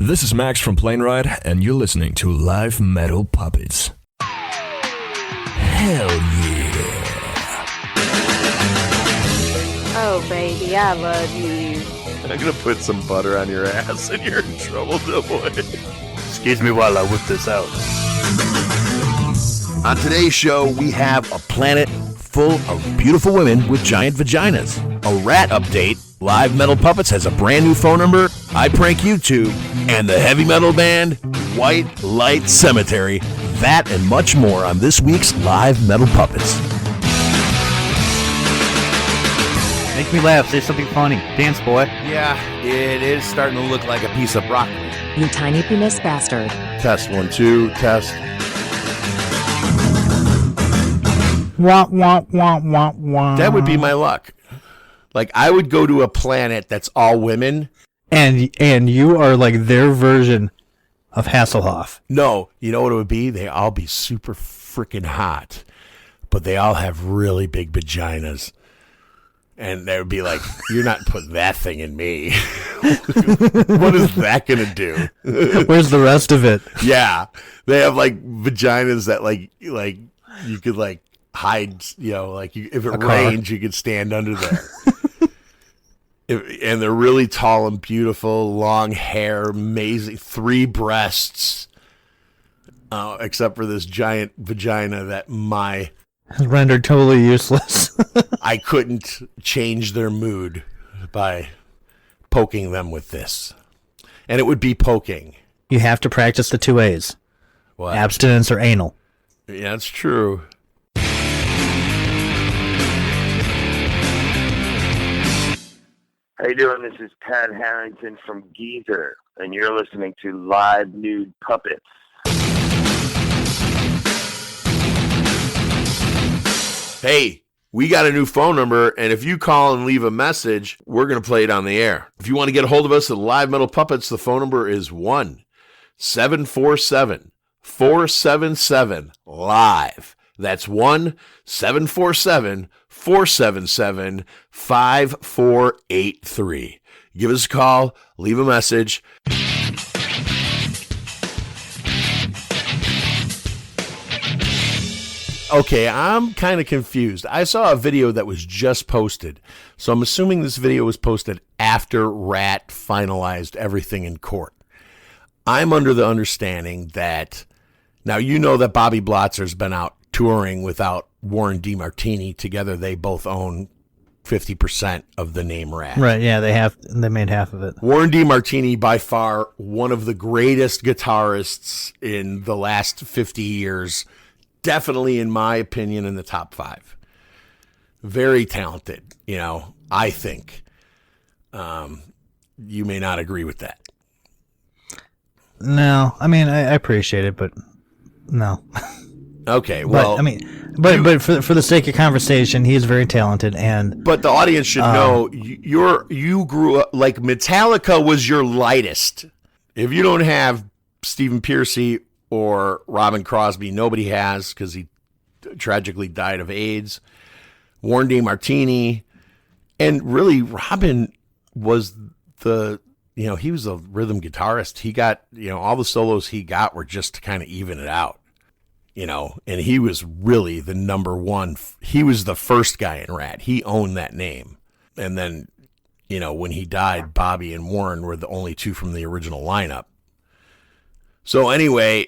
This is Max from Lynrd, and you're listening to Live Metal Puppets. Hell yeah. Oh, baby, I love you. I'm going to put some butter on your ass and you're in trouble, boy. Excuse me while I whip this out. On today's show, we have a planet full of beautiful women with giant vaginas. A rat update. Live Metal Puppets has a brand new phone number. I Prank YouTube. And the heavy metal band, White Light Cemetery. That and much more on this week's Live Metal Puppets. Make me laugh. Say something funny. Dance, boy. Yeah, it is starting to look like a piece of broccoli. You tiny penis bastard. Test 1, 2, test. Wah, wah, wah, wah, wah. That would be my luck. Like, I would go to a planet that's all women. And you are like their version of Hasselhoff. No, you know what it would be? They all be super freaking hot, but they all have really big vaginas. And they would be like, you're not putting that thing in me. What is that going to do? Where's the rest of it? Yeah. They have like vaginas that like you could like hide, you know, like if it rains, you could stand under there. And they're really tall and beautiful, long hair, amazing, 3 breasts, except for this giant vagina that rendered totally useless. I couldn't change their mood by poking them with this. And it would be poking. You have to practice the 2 A's. What? Abstinence or anal. Yeah, that's true. How you doing? This is Pat Harrington from Geezer, and you're listening to Live Nude Puppets. Hey, we got a new phone number, and if you call and leave a message, we're going to play it on the air. If you want to get a hold of us at Live Metal Puppets, the phone number is 1-747-477-LIVE. That's 1-747-477-5483. Give us a call, leave a message. Okay, I'm kind of confused. I saw a video that was just posted, so I'm assuming this video was posted after Rat finalized everything in court. I'm under the understanding that, now you know that Bobby Blotzer's been out touring without Warren DeMartini. Together they both own 50% of the name Rat. Right, yeah, they made half of it. Warren DeMartini, by far one of the greatest guitarists in the last 50 years. Definitely, in my opinion, in the top 5. Very talented, you know, I think. You may not agree with that. No, I mean, I appreciate it, but no. Okay, well, but, I mean, but for the sake of conversation, he is very talented, and but the audience should know you grew up like Metallica was your lightest. If you don't have Stephen Pearcy or Robin Crosby, nobody has, because he tragically died of AIDS. Warren DeMartini, and really Robin was he was a rhythm guitarist. He got, all the solos he got were just to kind of even it out. And he was really the number one. He was the first guy in Rat. He owned that name. And then, when he died, Bobby and Warren were the only 2 from the original lineup. So anyway,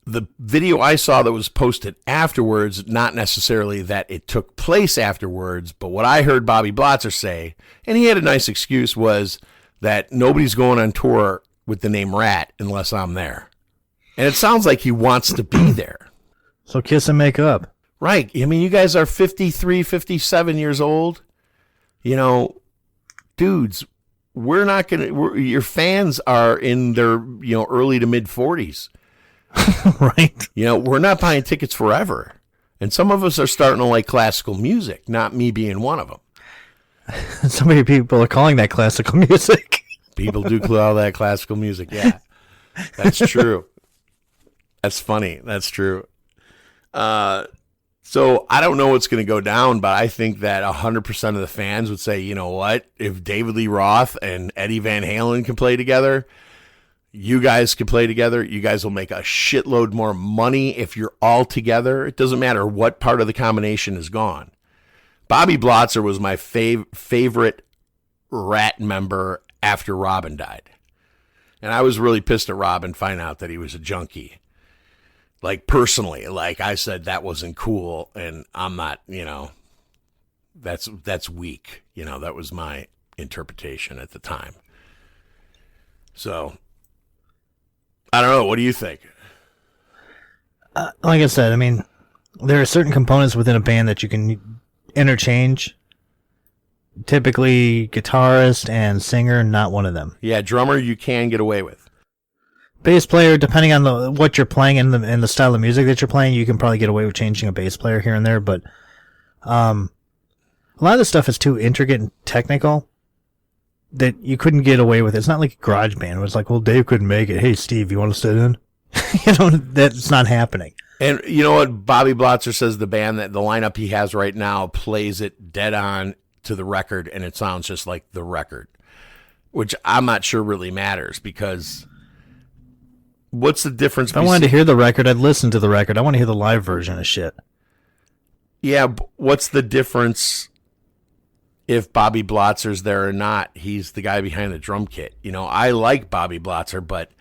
the video I saw that was posted afterwards, not necessarily that it took place afterwards, but what I heard Bobby Blotzer say, and he had a nice excuse, was that nobody's going on tour with the name Rat unless I'm there. And it sounds like he wants to be there. So kiss and make up. Right. I mean, you guys are 53, 57 years old. Dudes, we're not going to, your fans are in their, early to mid 40s. Right. We're not buying tickets forever. And some of us are starting to like classical music, not me being one of them. So many people are calling that classical music. People do call that classical music. Yeah, that's true. That's funny. That's true. So I don't know what's going to go down, but I think that 100% of the fans would say, you know what? If David Lee Roth and Eddie Van Halen can play together, You guys can play together. You guys will make a shitload more money if you're all together. It doesn't matter what part of the combination is gone. Bobby Blotzer was my favorite Rat member after Robin died. And I was really pissed at Robin finding out that he was a junkie. Like, personally, like I said, that wasn't cool, and I'm not, that's weak. That was my interpretation at the time. So, I don't know. What do you think? Like I said, I mean, there are certain components within a band that you can interchange. Typically, guitarist and singer, not one of them. Yeah, drummer you can get away with. Bass player, depending on what you're playing and the style of music that you're playing, you can probably get away with changing a bass player here and there. But a lot of the stuff is too intricate and technical that you couldn't get away with it. It's not like a garage band. It was like, well, Dave couldn't make it. Hey, Steve, you want to sit in? That's not happening. And you know what? Bobby Blotzer says the lineup he has right now plays it dead on to the record, and it sounds just like the record, which I'm not sure really matters, because what's the difference? If I wanted to hear the record, I'd listen to the record. I want to hear the live version of shit. Yeah, but what's the difference if Bobby Blotzer's there or not? He's the guy behind the drum kit. I like Bobby Blotzer, but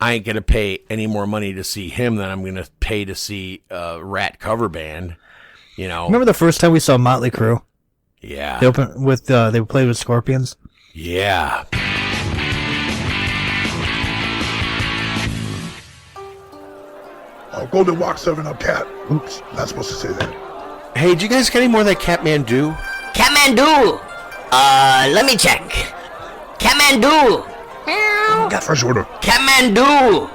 I ain't going to pay any more money to see him than I'm going to pay to see a Rat cover band. Remember the first time we saw Motley Crue? Yeah. They played with Scorpions? Yeah. Golden Walk 7-Up Cat. Oops, not supposed to say that. Hey, do you guys got any more of that Kathmandu? Kathmandu! Let me check. Kathmandu! Got fresh order. Kathmandu!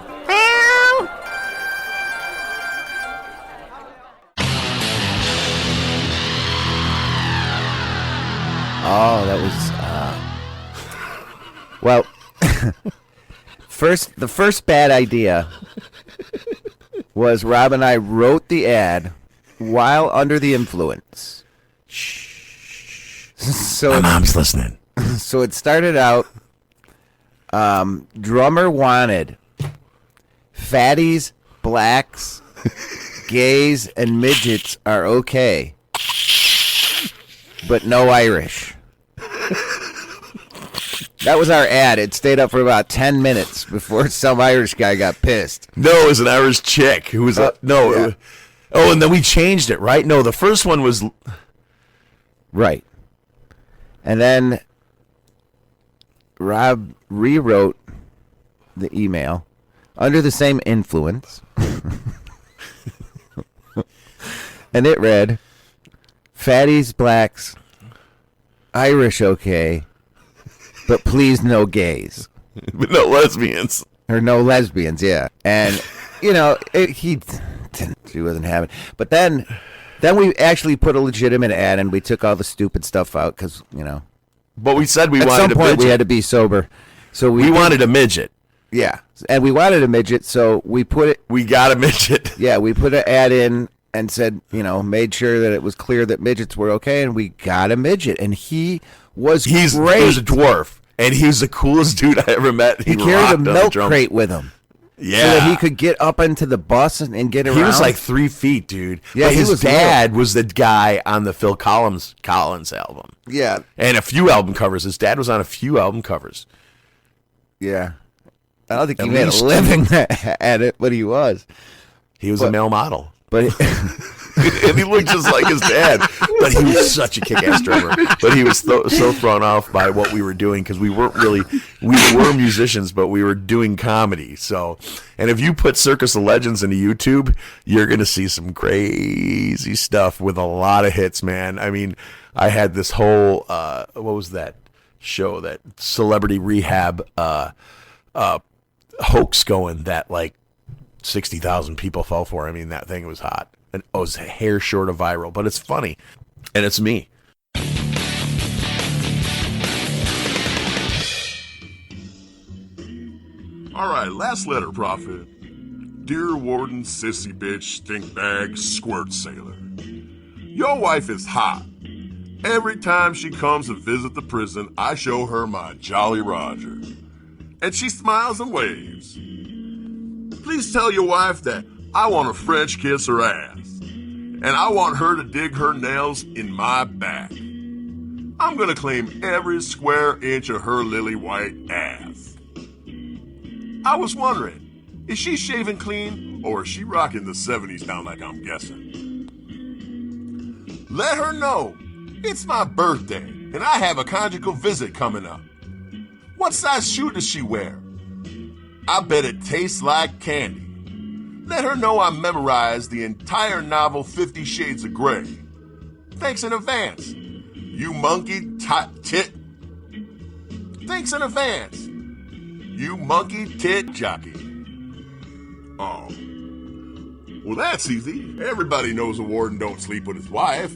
Oh, that was, well, the first bad idea was Rob and I wrote the ad while under the influence. Shh. So my mom's listening. So it started out, drummer wanted fatties, blacks, gays, and midgets are okay, but no Irish. That was our ad. It stayed up for about 10 minutes before some Irish guy got pissed. No, it was an Irish chick who was Yeah. And then we changed it, right? No, the first one was right. And then Rob rewrote the email under the same influence. And it read, fatties, blacks, Irish okay, but please no gays. But no lesbians. Or no lesbians, yeah. And, he wasn't having. But then we actually put a legitimate ad, and we took all the stupid stuff out because, But we said we at wanted some a point midget. we had to be sober. So we wanted a midget. Yeah. And we wanted a midget, so we put it. We got a midget. Yeah, we put an ad in and said, made sure that it was clear that midgets were okay, and we got a midget. And he was great. He was a dwarf, and he was the coolest dude I ever met. He carried a milk crate with him. Yeah. So that he could get up into the bus and get around. He was like 3 feet, dude. Yeah, but he his was dad was the guy on the Phil Collins album. Yeah. And a few album covers. His dad was on a few album covers. Yeah. I don't think he At made least a living at it, but he was. He was a male model. But and he looked just like his dad. But he was such a kick-ass drummer. But he was so thrown off by what we were doing, because we were musicians, but we were doing comedy. So, and if you put Circus of Legends into YouTube, you're going to see some crazy stuff with a lot of hits, man. I mean, I had this whole, what was that show, that Celebrity Rehab hoax going that like 60,000 people fell for. I mean, that thing was hot. And it was a hair short of viral, but it's funny. And it's me. All right, last letter, Prophet. Dear Warden, Sissy Bitch, Stink Bag, Squirt Sailor. Your wife is hot. Every time she comes to visit the prison, I show her my Jolly Roger. and she smiles and waves. Please tell your wife that I want to French kiss her ass, and I want her to dig her nails in my back. I'm gonna claim every square inch of her lily white ass. I was wondering, is she shaving clean, or is she rocking the 70s down like I'm guessing? Let her know it's my birthday, and I have a conjugal visit coming up. What size shoe does she wear? I bet it tastes like candy. Let her know I memorized the entire novel 50 Shades of Grey. Thanks in advance, you monkey tit. Thanks in advance, you monkey tit jockey. Oh. Well, that's easy. Everybody knows a warden don't sleep with his wife.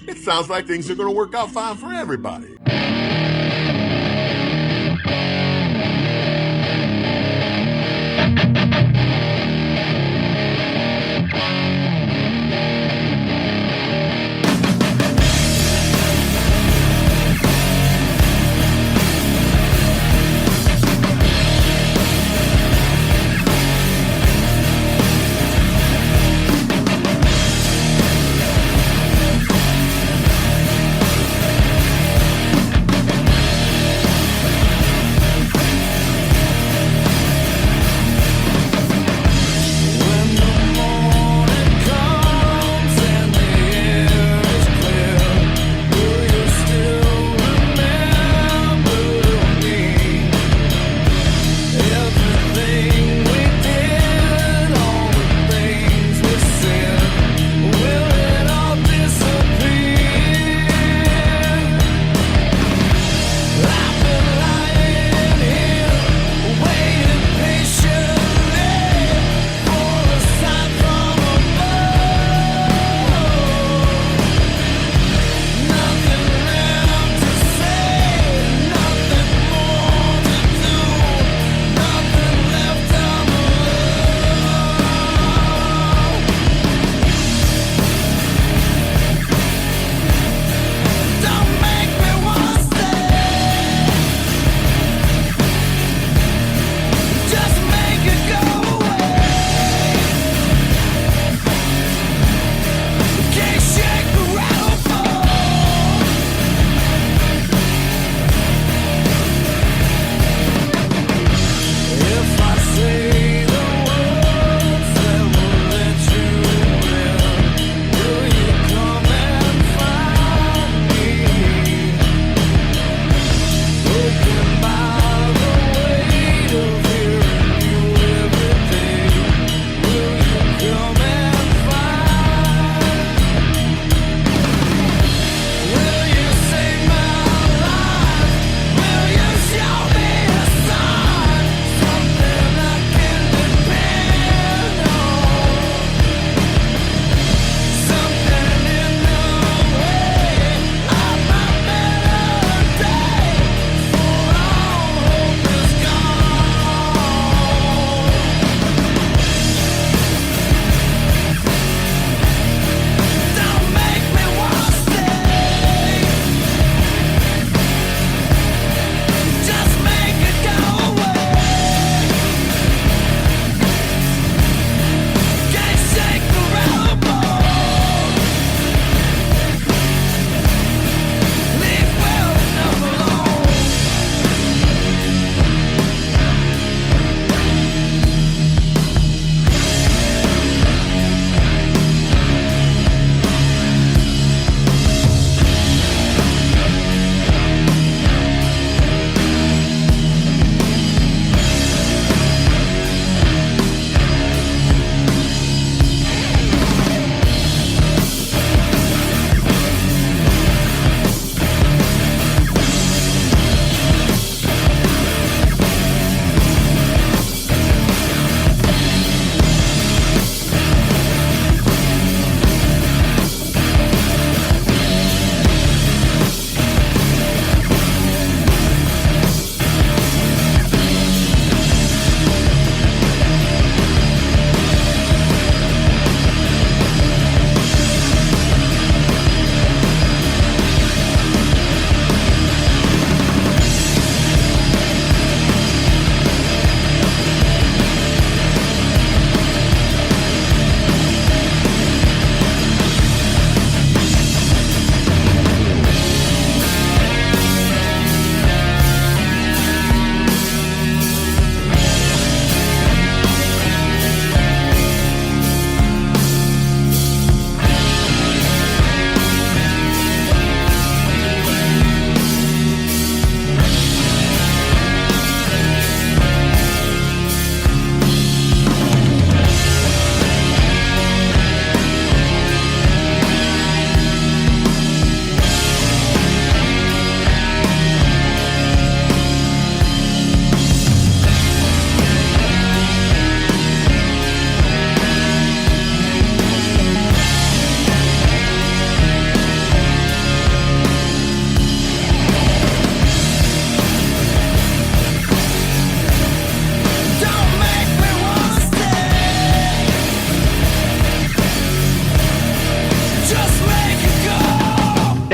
It sounds like things are going to work out fine for everybody.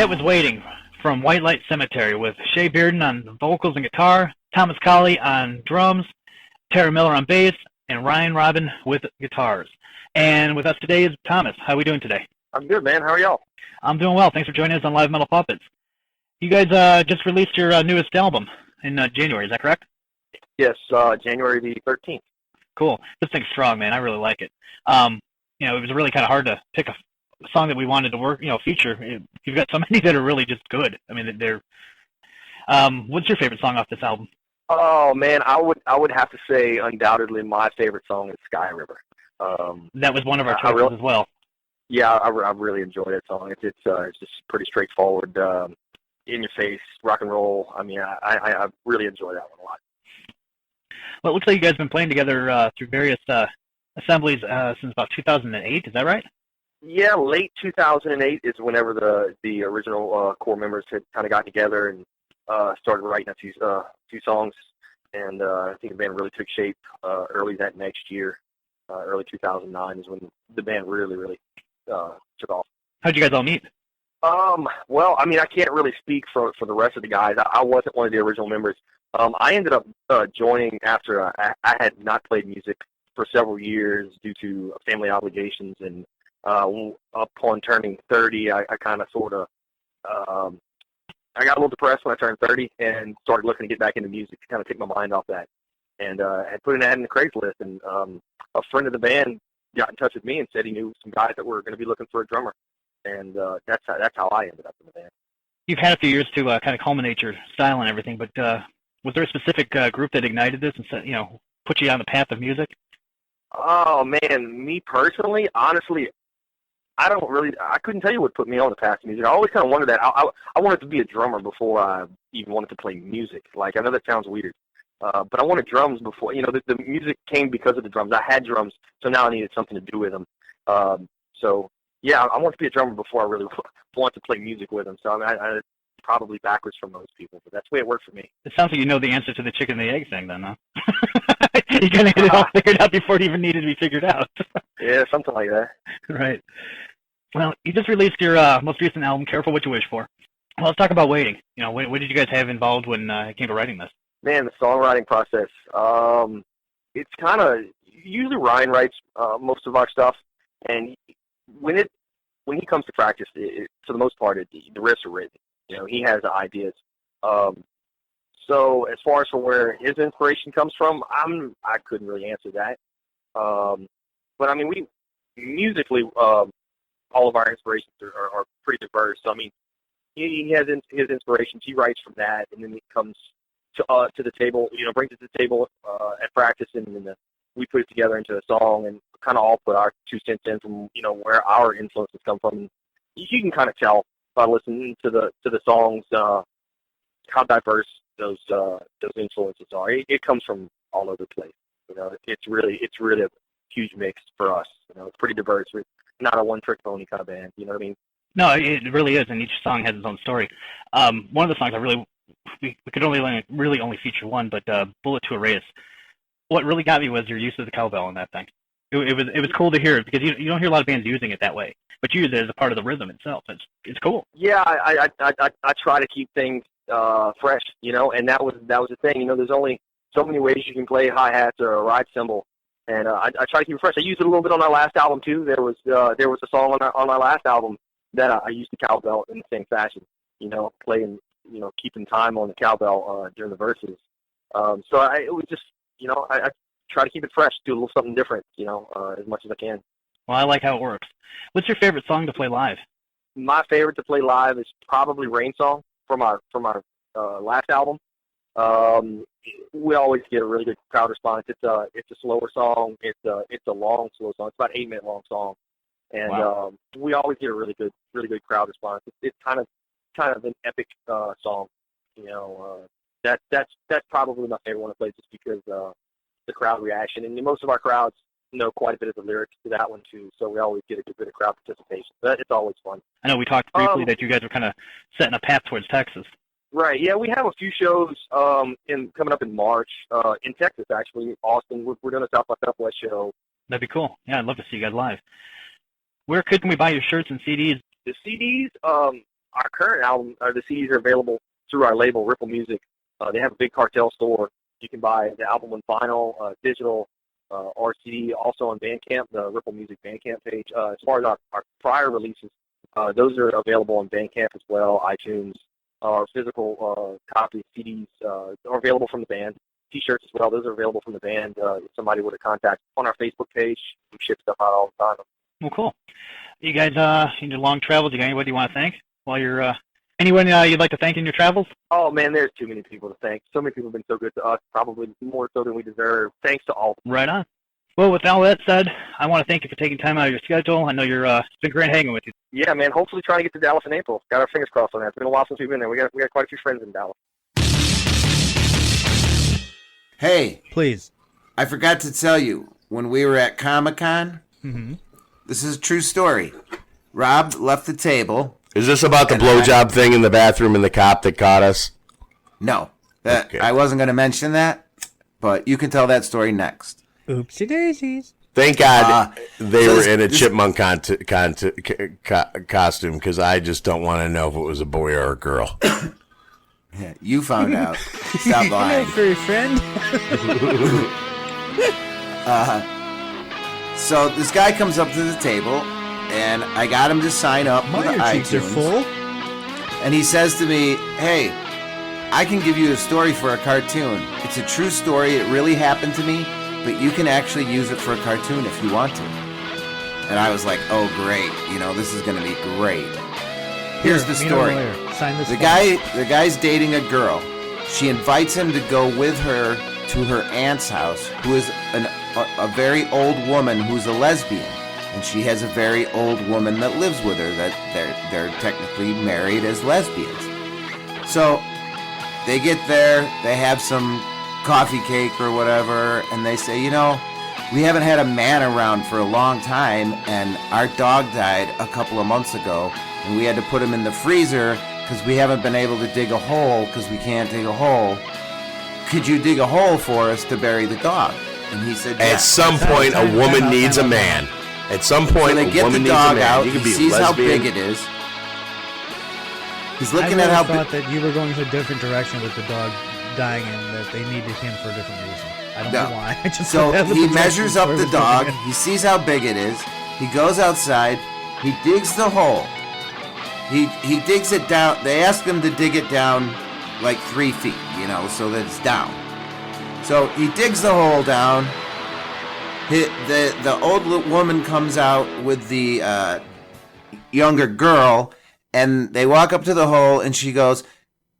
That was Waiting from White Light Cemetery with Shea Bearden on vocals and guitar, Thomas Colley on drums, Tara Miller on bass, and Ryan Robin with guitars. And with us today is Thomas. How are we doing today? I'm good, man. How are y'all? I'm doing well. Thanks for joining us on Live Metal Puppets. You guys just released your newest album in January, is that correct? Yes, January the 13th. Cool. This thing's strong, man. I really like it. It was really kind of hard to pick a song that we wanted to feature. You've got so many that are really just good. I mean, they're. What's your favorite song off this album? Oh man, I would have to say undoubtedly my favorite song is Sky River. That was one of our choices as well. Yeah, I really enjoy that song. It's just pretty straightforward, in your face rock and roll. I mean, I really enjoy that one a lot. Well, it looks like you guys have been playing together through various assemblies since about 2008. Is that right? Yeah, late 2008 is whenever the original core members had kind of gotten together and started writing a few songs, and I think the band really took shape early that next year. Early 2009 is when the band really took off. How'd you guys all meet? Well, I mean, I can't really speak for the rest of the guys. I wasn't one of the original members. I ended up joining after I had not played music for several years due to family obligations, and upon turning 30, I kind of sort of I got a little depressed when I turned 30 and started looking to get back into music to kind of take my mind off that. And I had put an ad in the Craigslist, and a friend of the band got in touch with me and said he knew some guys that were going to be looking for a drummer, and that's how I ended up in the band. You've had a few years to kind of culminate your style and everything, but was there a specific group that ignited this and said, put you on the path of music? Oh man, me personally, honestly, I couldn't tell you what put me on the path of music. I always kind of wondered that. I wanted to be a drummer before I even wanted to play music. Like, I know that sounds weird, but I wanted drums before. The music came because of the drums. I had drums, so now I needed something to do with them. So yeah, I wanted to be a drummer before I really wanted to play music with them. So I probably backwards from most people, but that's the way it worked for me. It sounds like you know the answer to the chicken and the egg thing then, huh? You kind of had it all figured out before it even needed to be figured out. Yeah, something like that. Right. Well, you just released your most recent album, Careful What You Wish For. Well, let's talk about Waiting. What did you guys have involved when it came to writing this? Man, the songwriting process. It's kind of, usually Ryan writes most of our stuff, and when he comes to practice, for the most part, the riffs are written. He has the ideas. So as far as for where his inspiration comes from, I couldn't really answer that. But I mean, we musically, all of our inspirations are pretty diverse. So I mean, he has his inspirations. He writes from that, and then he comes to the table. Brings it to the table at practice, and then we put it together into a song, and kind of all put our 2 cents in from where our influences come from. And you can kind of tell by listening to the songs how diverse those influences are. It comes from all over the place. It's really a huge mix for us. It's pretty diverse. We're not a one-trick pony kind of band. You know what I mean? No, it really is, and each song has its own story. One of the songs we could really only feature one, but Bullet to a Race. What really got me was your use of the cowbell in that thing. It was cool to hear, because you don't hear a lot of bands using it that way, but you use it as a part of the rhythm itself. It's cool. Yeah, I try to keep things fresh, and that was the thing. There's only so many ways you can play hi-hats or a ride cymbal, and I try to keep it fresh. I used it a little bit on our last album too. There was a song on our last album that I used the cowbell in the same fashion, playing, keeping time on the cowbell during the verses. So it was just, I try to keep it fresh, do a little something different, as much as I can. Well, I like how it works. What's your favorite song to play live? My favorite to play live is probably Rain Song from our last album. We always get a really good crowd response. It's a slower song. It's a long, slow song. It's about 8 minute long song, and wow. We always get a really good crowd response. It's kind of an epic song. That's probably my favorite one to play, just because the crowd reaction, and most of our crowds know quite a bit of the lyrics to that one too, so we always get a good bit of crowd participation. But it's always fun. I know we talked briefly that you guys were kind of setting a path towards Texas. Right. Yeah, we have a few shows coming up in March in Texas, actually, Austin. We're doing a South by Southwest show. That'd be cool. Yeah, I'd love to see you guys live. Where can we buy your shirts and CDs? The CDs, our current album, the CDs are available through our label, Ripple Music. They have a big cartel store. You can buy the album on vinyl, digital, or CD, also on Bandcamp, the Ripple Music Bandcamp page. As far as our prior releases, those are available on Bandcamp as well, iTunes. Our physical copies, CDs, are available from the band. T-shirts as well, those are available from the band. If somebody were to contact on our Facebook page, we ship stuff out all the time. Well, cool. You guys, in your long travels, you got anybody you want to thank while you're, anyone you'd like to thank in your travels? Oh, man, there's too many people to thank. So many people have been so good to us, probably more so than we deserve. Thanks to all. Right on. Well, with all that said, I want to thank you for taking time out of your schedule. I know it's been great hanging with you. Yeah, man, hopefully trying to get to Dallas in April. Got our fingers crossed on that. It's been a while since we've been there. We got quite a few friends in Dallas. Hey. Please. I forgot to tell you, when we were at Comic-Con, this is a true story. Rob left the table. Is this about the blowjob thing in the bathroom and the cop that caught us? No. I wasn't going to mention that, but you can tell that story next. Oopsie daisies. Thank God they were in a chipmunk costume, because I just don't want to know if it was a boy or a girl. Yeah, you found out. Stop lying. For your friend. So this guy comes up to the table, and I got him to sign up with My cheeks are iTunes. full. And he says to me, "Hey, I can give you a story for a cartoon. It's a true story. It really happened to me, but you can actually use it for a cartoon if you want to." And I was like, "Oh, great! This is going to be great." Here's the story. Sign this The guy's dating a girl. She invites him to go with her to her aunt's house, who is a very old woman who's a lesbian, and she has a very old woman that lives with her. That they're technically married as lesbians. So they get there, they have some coffee cake or whatever, and they say, we haven't had a man around for a long time, and our dog died a couple of months ago, and we had to put him in the freezer because we haven't been able to dig a hole because we can't dig a hole. Could you dig a hole for us to bury the dog? And he said, yes. At some point, a woman needs a man. At some point, so they get a woman the dog needs a man. out. You can He be sees lesbian. how big it is. He's looking I at how thought that you were going to a different direction with the dog dying and that they needed him for a different reason. I don't know why. I just So thought that was he the measures direction up where the it was going dog. in. He sees how big it is. He goes outside. He digs the hole. He digs it down. They ask him to dig it down like 3 feet, so that it's down. So he digs the hole down. The old woman comes out with the younger girl, and they walk up to the hole, and she goes,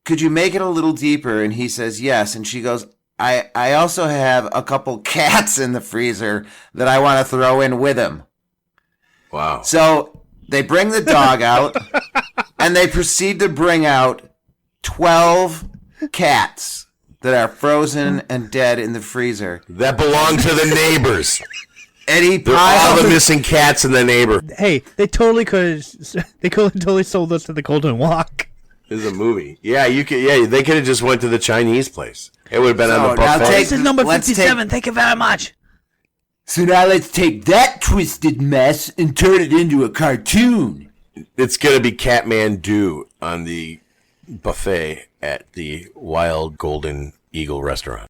"Could you make it a little deeper?" And he says, "Yes." And she goes, I also have a couple cats in the freezer that I want to throw in with him. Wow. So they bring the dog out, and they proceed to bring out 12 cats that are frozen and dead in the freezer. That belong to the neighbors. And he They're all piles the missing cats in the neighbor. Hey, they totally could. They could have totally sold us to the Golden Walk. This is a movie. Yeah, you could. Yeah, they could have just went to the Chinese place. It would have been on the now buffet. This is number 57. Thank you very much. So now let's take that twisted mess and turn it into a cartoon. It's gonna be Catmandu on the buffet at the Wild Golden Eagle restaurant.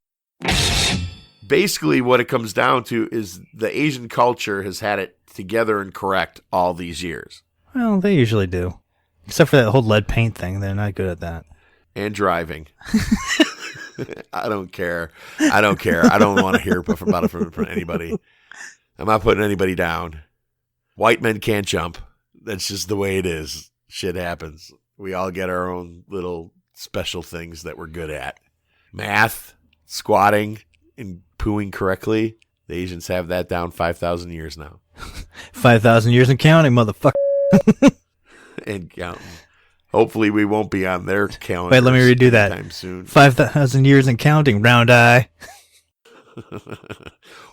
Basically, what it comes down to is the Asian culture has had it together and correct all these years. Well, they usually do. Except for that whole lead paint thing. They're not good at that. And driving. I don't care. I don't want to hear about it from anybody. I'm not putting anybody down. White men can't jump. That's just the way it is. Shit happens. We all get our own little special things that we're good at. Math, squatting, and pooing correctly. The Asians have that down 5,000 years now. 5,000 years and counting, motherfucker. And counting. Hopefully we won't be on their calendar. Wait, let me redo that. Anytime soon. 5,000 years and counting, round eye.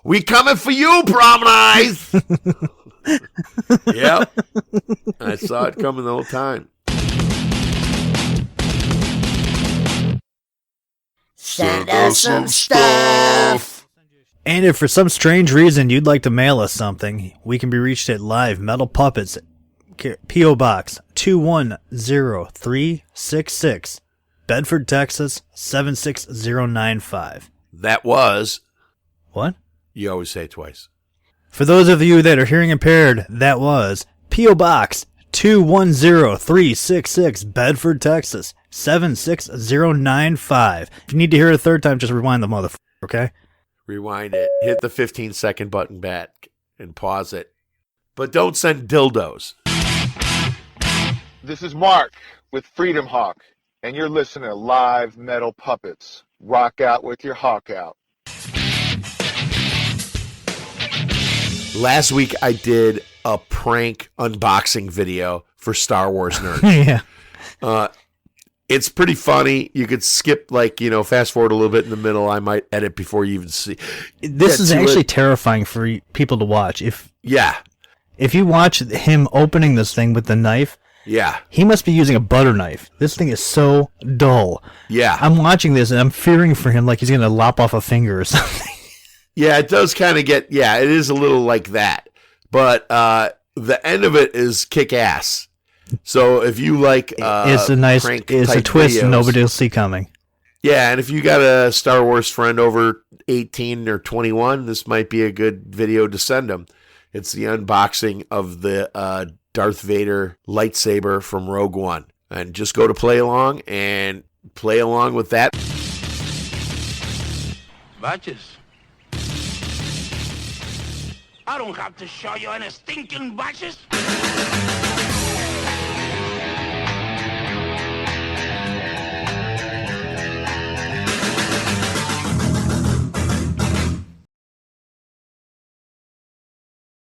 We coming for you, Promenade Eyes! Yep. I saw it coming the whole time. Send us some stuff. And if for some strange reason you'd like to mail us something, we can be reached at Live Metal Puppets, P.O. Box 210366, Bedford, Texas 76095. That was... What? You always say it twice. For those of you that are hearing impaired, that was P.O. Box 210366, Bedford, Texas 76095. If you need to hear it a third time, just rewind the motherfucker, okay? Rewind it. Hit the 15-second button back and pause it. But don't send dildos. This is Mark with Freedom Hawk, and you're listening to Live Metal Puppets. Rock out with your hawk out. Last week I did a prank unboxing video for Star Wars nerds. Yeah. It's pretty funny. You could skip, fast forward a little bit in the middle. I might edit before you even see. This is actually terrifying for people to watch. If you watch him opening this thing with the knife, he must be using a butter knife. This thing is so dull. Yeah. I'm watching this and I'm fearing for him like he's going to lop off a finger or something. Yeah, it does kind of get, it is a little like that. But the end of it is kick-ass. So if you like it's a twist videos, nobody will see coming. Yeah, and if you got a Star Wars friend over 18 or 21, this might be a good video to send them. It's the unboxing of the Darth Vader lightsaber from Rogue One. And just go to play along and play along with that. Batches. I don't have to show you any stinking batches.